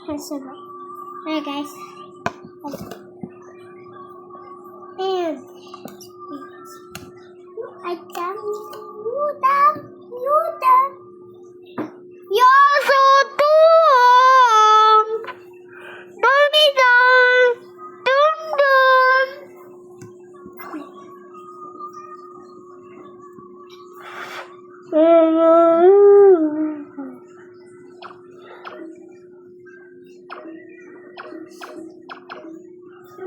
Alright, guys. And I can Newton. You're so dumb. Dummy dumb. Dum dum.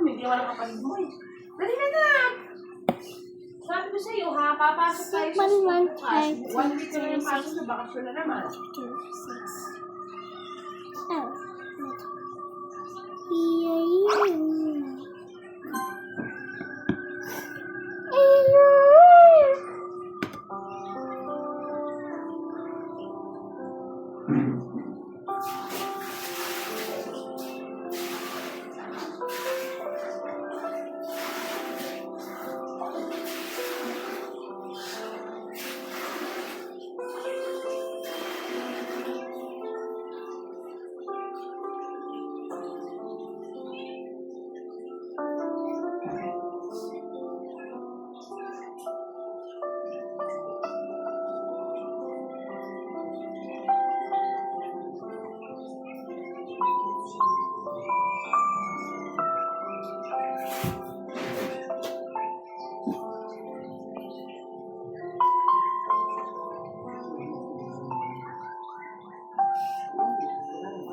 Hindi wala kapatid mo eh. Dali na na! Sabi ko sa'yo ha, papasok tayo sa school bukas. 1 week na yung pasok sa bakasyon na naman. 2, 6. Oh.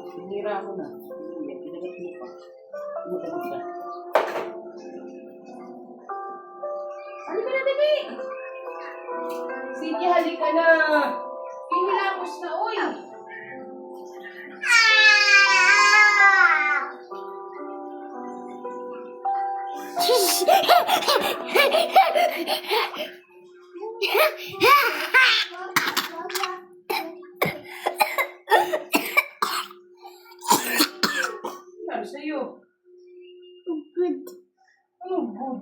Sinira ako na. Pinagat mo pa. Pinagat ka. Halika na, Demi! Sige, halika na. Pinilapos na, uy! Ano sa'yo? Good. Oh, good.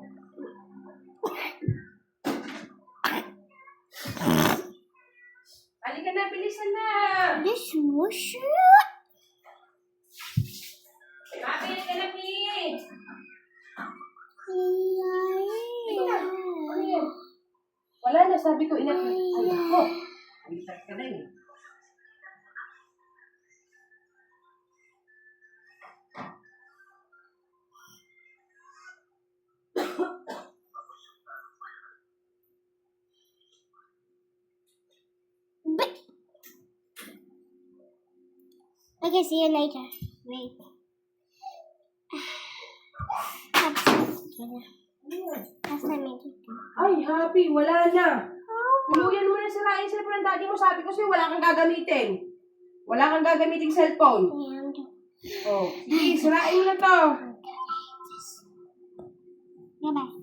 Halika na, bilisan na! Dishwasher. Kapit ka na, Pi! Sige na, ano yun? Wala na, sabi ko, inak na. Ay, ako. Alitak ka na eh. Okay, see you later. Wait. Last time I did. Ay, happy, wala na. Tuluyan mo na sirain sa cellphone ng daddy mo. Sabi ko sa'yo, wala kang gagamitin. Wala kang gagamiting cellphone. And Oh, sige, sirain mo na to. goodbye.